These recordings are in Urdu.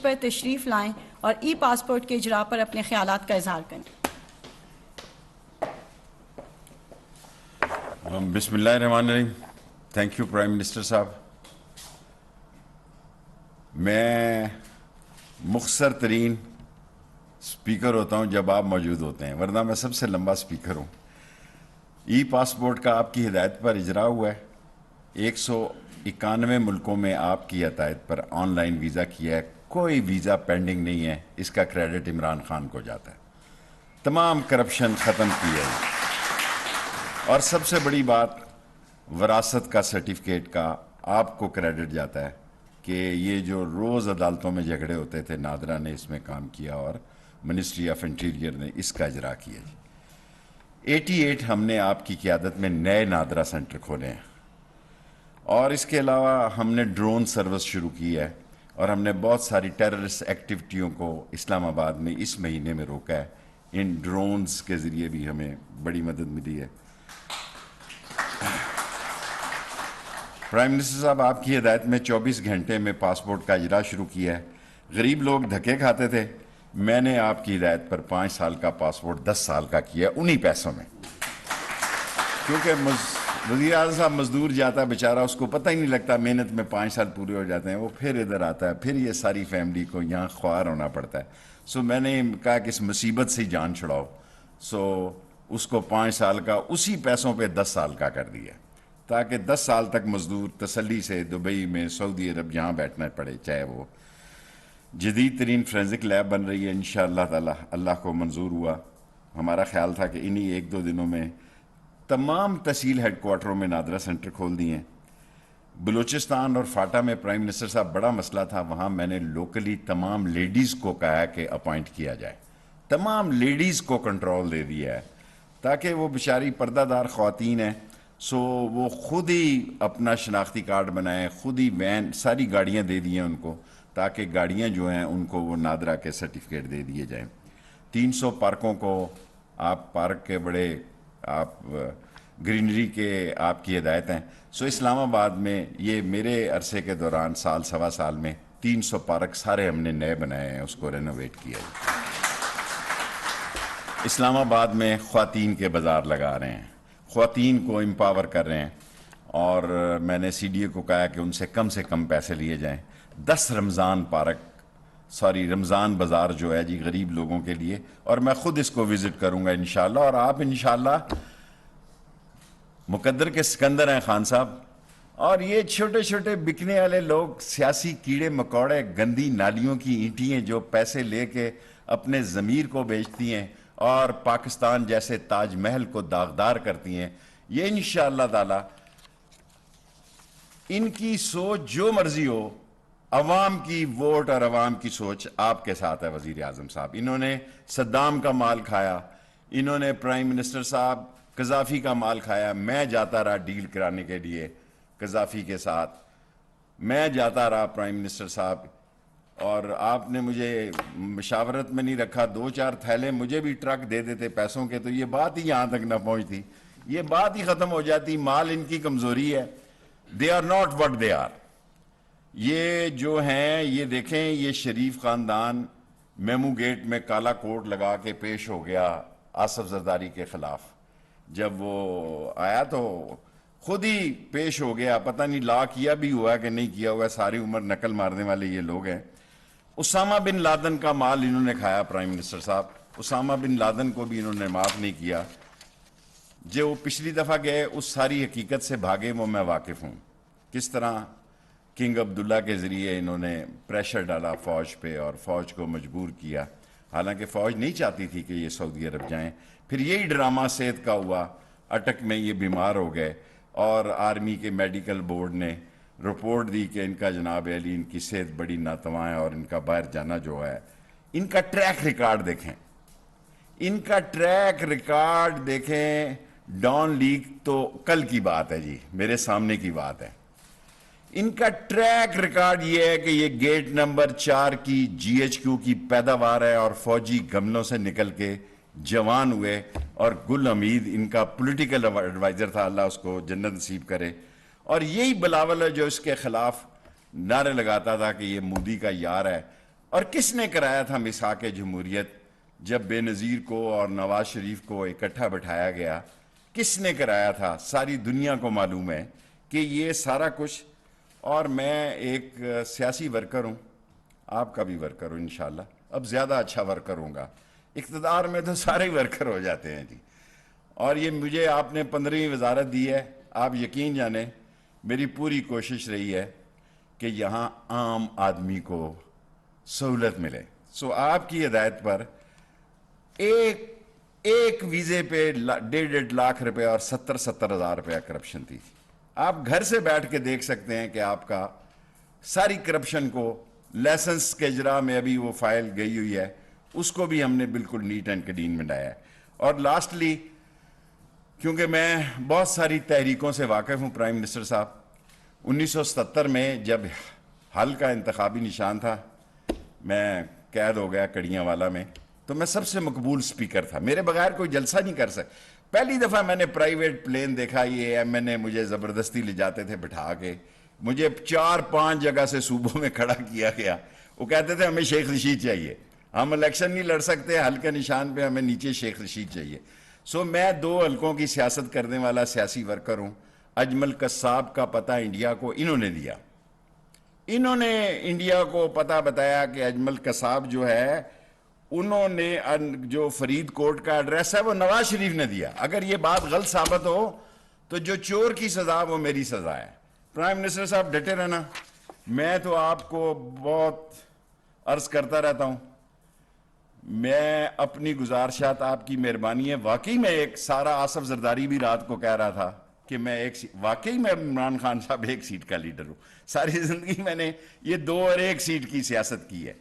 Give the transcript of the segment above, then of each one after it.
پر تشریف لائیں اور ای پاسپورٹ کے اجراء پر اپنے خیالات کا اظہار کریں۔ بسم اللہ الرحمن الرحیم۔ تھینک یو پرائم منسٹر صاحب۔ میں مختصر ترین سپیکر ہوتا ہوں جب آپ موجود ہوتے ہیں، ورنہ میں سب سے لمبا سپیکر ہوں۔ ای پاسپورٹ کا آپ کی ہدایت پر اجرا ہوا ہے، 191 ملکوں میں آپ کی ہدایت پر آن لائن ویزا کیا ہے، کوئی ویزا پینڈنگ نہیں ہے، اس کا کریڈٹ عمران خان کو جاتا ہے، تمام کرپشن ختم کی ہے۔ اور سب سے بڑی بات، وراثت کا سرٹیفکیٹ کا آپ کو کریڈٹ جاتا ہے کہ یہ جو روز عدالتوں میں جھگڑے ہوتے تھے، نادرا نے اس میں کام کیا اور منسٹری آف انٹیریئر نے اس کا اجرا کیا جی۔ 88 ہم نے آپ کی قیادت میں نئے نادرا سینٹر کھولے ہیں، اور اس کے علاوہ ہم نے ڈرون سروس شروع کی ہے، اور ہم نے بہت ساری ٹیررسٹ ایکٹیویٹیوں کو اسلام آباد میں اس مہینے میں روکا ہے۔ ان ڈرونز کے ذریعے بھی ہمیں بڑی مدد ملی ہے۔ پرائم منسٹر صاحب، آپ کی ہدایت میں 24 گھنٹے میں پاسپورٹ کا اجرا شروع کیا ہے۔ غریب لوگ دھکے کھاتے تھے، میں نے آپ کی ہدایت پر 5 سال کا پاسپورٹ 10 سال کا کیا ہے، انہی پیسوں میں، کیونکہ وزیر اعظم صاحب مزدور جاتا ہے بیچارہ، اس کو پتہ ہی نہیں لگتا، محنت میں 5 سال پورے ہو جاتے ہیں، وہ پھر ادھر آتا ہے، پھر یہ ساری فیملی کو یہاں خوار ہونا پڑتا ہے۔ سو میں نے کہا کہ اس مصیبت سے جان چھڑاؤ، سو اس کو 5 سال کا اسی پیسوں پہ 10 سال کا کر دیا، تاکہ 10 سال تک مزدور تسلی سے دبئی میں، سعودی عرب جہاں بیٹھنا پڑے، چاہے وہ جدید ترین فورینزک لیب بن رہی ہے انشاءاللہ تعالی، اللہ کو منظور ہوا۔ ہمارا خیال تھا کہ انہی 1-2 دنوں میں تمام تحصیل ہیڈ کوارٹروں میں نادرا سینٹر کھول دیے ہیں۔ بلوچستان اور فاٹا میں پرائم منسٹر صاحب بڑا مسئلہ تھا، وہاں میں نے لوکلی تمام لیڈیز کو کہا ہے کہ اپوائنٹ کیا جائے، تمام لیڈیز کو کنٹرول دے دیا ہے، تاکہ وہ بیچاری پردہ دار خواتین ہیں، سو وہ خود ہی اپنا شناختی کارڈ بنائیں، خود ہی وین، ساری گاڑیاں دے دی ہیں ان کو، تاکہ گاڑیاں جو ہیں ان کو وہ نادرا کے سرٹیفکیٹ دے دیے جائیں۔ 300 پارکوں کو آپ پارک کے بڑے، آپ گرینری کے آپ کی ہدایت ہیں، سو اسلام آباد میں یہ میرے عرصے کے دوران سال سوا سال میں 300 پارک سارے ہم نے نئے بنائے ہیں، اس کو رینوویٹ کیا ہے۔ اسلام آباد میں خواتین کے بازار لگا رہے ہیں، خواتین کو امپاور کر رہے ہیں، اور میں نے سی ڈی اے کو کہا کہ ان سے کم پیسے لیے جائیں۔ 10 رمضان رمضان بازار جو ہے جی غریب لوگوں کے لیے، اور میں خود اس کو وزٹ کروں گا انشاءاللہ، اور آپ انشاءاللہ مقدر کے سکندر ہیں خان صاحب، اور یہ چھوٹے چھوٹے بکنے والے لوگ، سیاسی کیڑے مکوڑے، گندی نالیوں کی اینٹیں جو پیسے لے کے اپنے ضمیر کو بیچتی ہیں اور پاکستان جیسے تاج محل کو داغدار کرتی ہیں، یہ انشاءاللہ تعالی ان کی سوچ جو مرضی ہو، عوام کی ووٹ اور عوام کی سوچ آپ کے ساتھ ہے وزیر اعظم صاحب۔ انہوں نے صدام کا مال کھایا، انہوں نے پرائم منسٹر صاحب قذافی کا مال کھایا، میں جاتا رہا ڈیل کرانے کے لیے قذافی کے ساتھ، میں جاتا رہا پرائم منسٹر صاحب، اور آپ نے مجھے مشاورت میں نہیں رکھا، 2-4 تھیلے مجھے بھی ٹرک دے دیتے پیسوں کے، تو یہ بات ہی یہاں تک نہ پہنچتی، یہ بات ہی ختم ہو جاتی۔ مال ان کی کمزوری ہے، they are not what they are۔ یہ جو ہیں، یہ دیکھیں، یہ شریف خاندان میمو گیٹ میں کالا کوٹ لگا کے پیش ہو گیا آصف زرداری کے خلاف، جب وہ آیا تو خود ہی پیش ہو گیا، پتہ نہیں لا کیا بھی ہوا کہ نہیں کیا ہوا، ساری عمر نقل مارنے والے یہ لوگ ہیں۔ اسامہ بن لادن کا مال انہوں نے کھایا پرائم منسٹر صاحب، اسامہ بن لادن کو بھی انہوں نے معاف نہیں کیا۔ جو وہ پچھلی دفعہ گئے اس ساری حقیقت سے بھاگے، وہ میں واقف ہوں، کس طرح کنگ عبداللہ کے ذریعے انہوں نے پریشر ڈالا فوج پہ اور فوج کو مجبور کیا، حالانکہ فوج نہیں چاہتی تھی کہ یہ سعودی عرب جائیں۔ پھر یہی ڈرامہ صحت کا ہوا، اٹک میں یہ بیمار ہو گئے، اور آرمی کے میڈیکل بورڈ نے رپورٹ دی کہ ان کا جناب علی، ان کی صحت بڑی ناتواں ہے اور ان کا باہر جانا جو ہے۔ ان کا ٹریک ریکارڈ دیکھیں، ان کا ٹریک ریکارڈ دیکھیں، ڈان لیگ تو کل کی بات ہے جی، میرے سامنے کی بات ہے۔ ان کا ٹریک ریکارڈ یہ ہے کہ یہ گیٹ نمبر 4 کی جی ایچ کیو کی پیداوار ہے، اور فوجی گملوں سے نکل کے جوان ہوئے، اور گل حمید ان کا پولیٹیکل ایڈوائزر تھا، اللہ اس کو جنت نصیب کرے۔ اور یہی بلاول ہے جو اس کے خلاف نعرے لگاتا تھا کہ یہ مودی کا یار ہے، اور کس نے کرایا تھا میثاق جمہوریت جب بے نظیر کو اور نواز شریف کو اکٹھا بٹھایا گیا؟ کس نے کرایا تھا؟ ساری دنیا کو معلوم ہے کہ یہ سارا کچھ. اور میں ایک سیاسی ورکر ہوں، آپ کا بھی ورکر ہوں انشاءاللہ، اب زیادہ اچھا ورکر ہوں گا. اقتدار میں تو سارے ہی ورکر ہو جاتے ہیں جی. اور یہ مجھے آپ نے 15ویں وزارت دی ہے، آپ یقین جانیں میری پوری کوشش رہی ہے کہ یہاں عام آدمی کو سہولت ملے. سو آپ کی ہدایت پر ایک ویزے پہ 1.5 لاکھ روپے اور 70,000 روپیہ کرپشن تھی. آپ گھر سے بیٹھ کے دیکھ سکتے ہیں کہ آپ کا ساری کرپشن کو لائسنس کے اجرا میں ابھی وہ فائل گئی ہوئی ہے، اس کو بھی ہم نے بالکل نیٹ اینڈ کلین بنایا ہے. اور لاسٹلی، کیونکہ میں بہت ساری تحریکوں سے واقف ہوں پرائم منسٹر صاحب، 1977 میں جب حل کا انتخابی نشان تھا، میں قید ہو گیا کڑیاں والا میں، تو میں سب سے مقبول سپیکر تھا، میرے بغیر کوئی جلسہ نہیں کر سکتا. پہلی دفعہ میں نے پرائیویٹ پلین دیکھا، یہ ایم این اے مجھے زبردستی لے جاتے تھے بٹھا کے، مجھے 4-5 جگہ سے صوبوں میں کھڑا کیا گیا. وہ کہتے تھے ہمیں شیخ رشید چاہیے، ہم الیکشن نہیں لڑ سکتے، حل کے نشان پہ ہمیں نیچے شیخ رشید چاہیے. سو میں 2 حلقوں کی سیاست کرنے والا سیاسی ورکر ہوں. اجمل قصاب کا پتہ انڈیا کو انہوں نے دیا، انہوں نے انڈیا کو پتہ بتایا کہ اجمل قصاب جو ہے، انہوں نے جو فرید کوٹ کا ایڈریس ہے وہ نواز شریف نے دیا. اگر یہ بات غلط ثابت ہو تو جو چور کی سزا وہ میری سزا ہے. پرائم منسٹر صاحب ڈٹے رہنا. میں تو آپ کو بہت عرض کرتا رہتا ہوں، میں اپنی گزارشات آپ کی مہربانی ہے. واقعی میں ایک سارا آصف زرداری بھی رات کو کہہ رہا تھا کہ میں واقعی میں عمران خان صاحب 1 سیٹ کا لیڈر ہوں. ساری زندگی میں نے یہ 2 اور 1 سیٹ کی سیاست کی ہے،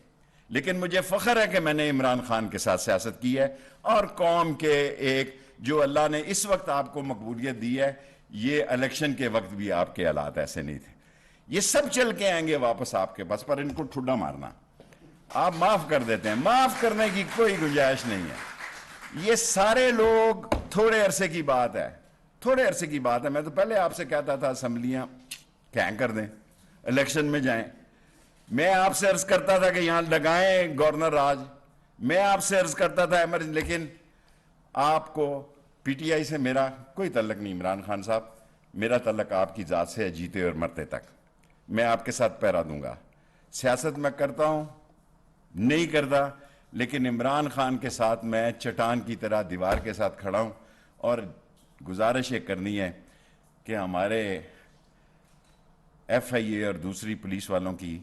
لیکن مجھے فخر ہے کہ میں نے عمران خان کے ساتھ سیاست کی ہے. اور قوم کے ایک جو اللہ نے اس وقت آپ کو مقبولیت دی ہے، یہ الیکشن کے وقت بھی آپ کے حالات ایسے نہیں تھے. یہ سب چل کے آئیں گے واپس آپ کے پاس، پر ان کو ٹھڈا مارنا. آپ معاف کر دیتے ہیں، معاف کرنے کی کوئی گنجائش نہیں ہے. یہ سارے لوگ تھوڑے عرصے کی بات ہے، تھوڑے عرصے کی بات ہے. میں تو پہلے آپ سے کہتا تھا اسمبلیاں کہیں کر دیں، الیکشن میں جائیں. میں آپ سے عرض کرتا تھا کہ یہاں لگائیں گورنر راج، میں آپ سے عرض کرتا تھا لیکن آپ کو پی ٹی آئی سے میرا کوئی تعلق نہیں. عمران خان صاحب، میرا تعلق آپ کی ذات سے ہے، جیتے اور مرتے تک. میں آپ کے ساتھ پیرا دوں گا. سیاست میں کرتا ہوں نہیں کرتا، لیکن عمران خان کے ساتھ میں چٹان کی طرح دیوار کے ساتھ کھڑا ہوں. اور گزارش یہ کرنی ہے کہ ہمارے ایف آئی اے اور دوسری پولیس والوں کی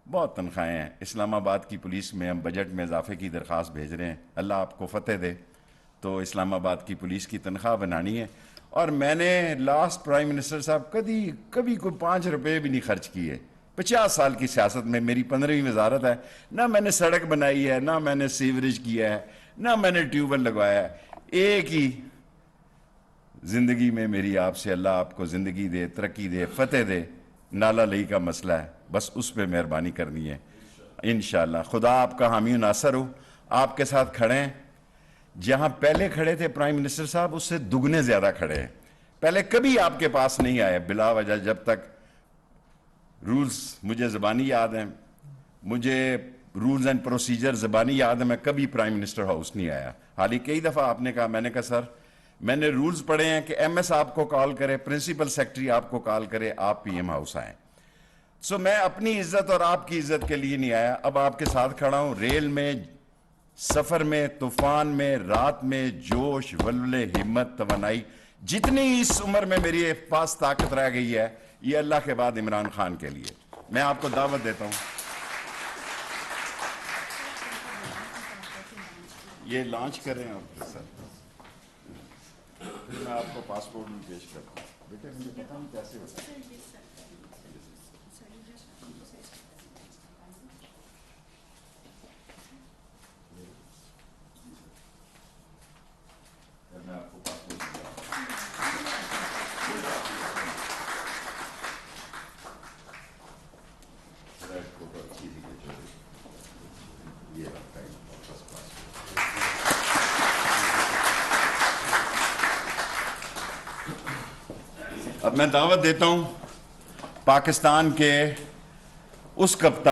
بہت تنخواہیں ہیں. اسلام آباد کی پولیس میں ہم بجٹ میں اضافے کی درخواست بھیج رہے ہیں، اللہ آپ کو فتح دے. تو اسلام آباد کی پولیس کی تنخواہ بنانی ہے. اور میں نے لاسٹ پرائم منسٹر صاحب کبھی کوئی 5 روپے بھی نہیں خرچ کیے. 50 سال کی سیاست میں میری 15ویں وزارت ہے، نہ میں نے سڑک بنائی ہے، نہ میں نے سیوریج کیا ہے، نہ میں نے ٹیوب ویل لگوایا ہے. ایک ہی زندگی میں میری آپ سے، اللہ آپ کو زندگی دے، ترقی دے، فتح دے. نالا لئی کا مسئلہ ہے، بس اس پہ مہربانی کرنی ہے انشاءاللہ. خدا آپ کا حامی و ناصر ہو. آپ کے ساتھ کھڑے ہیں، جہاں پہلے کھڑے تھے پرائم منسٹر صاحب اس سے دگنے زیادہ کھڑے ہیں. پہلے کبھی آپ کے پاس نہیں آئے بلا وجہ، جب تک رولز مجھے زبانی یاد ہیں، مجھے رولز اینڈ پروسیجر زبانی یاد ہے، میں کبھی پرائم منسٹر ہاؤس نہیں آیا. حالی کئی دفعہ آپ نے کہا، میں نے کہا سر میں نے رولز پڑھے ہیں کہ ایم ایس آپ کو کال کرے، پرنسپل سیکرٹری آپ کو کال کرے، آپ پی ایم ہاؤس آئیں. سو میں اپنی عزت اور آپ کی عزت کے لیے نہیں آیا. اب آپ کے ساتھ کھڑا ہوں، ریل میں، سفر میں، طوفان میں، رات میں، جوش، ولولے، ہمت، توانائی، جتنی اس عمر میں میری پاس طاقت رہ گئی ہے، یہ اللہ کے بعد عمران خان کے لیے. میں آپ کو دعوت دیتا ہوں، یہ لانچ کریں. اور سر پھر میں آپ کو پاسپورٹ بھی پیش کرتا ہوں. بیٹے مجھے پتا نہیں کیسے ہوتا ہے. میں آپ کو پاسپورٹ یہ رکھتا ہے. اب میں دعوت دیتا ہوں پاکستان کے اس کپتان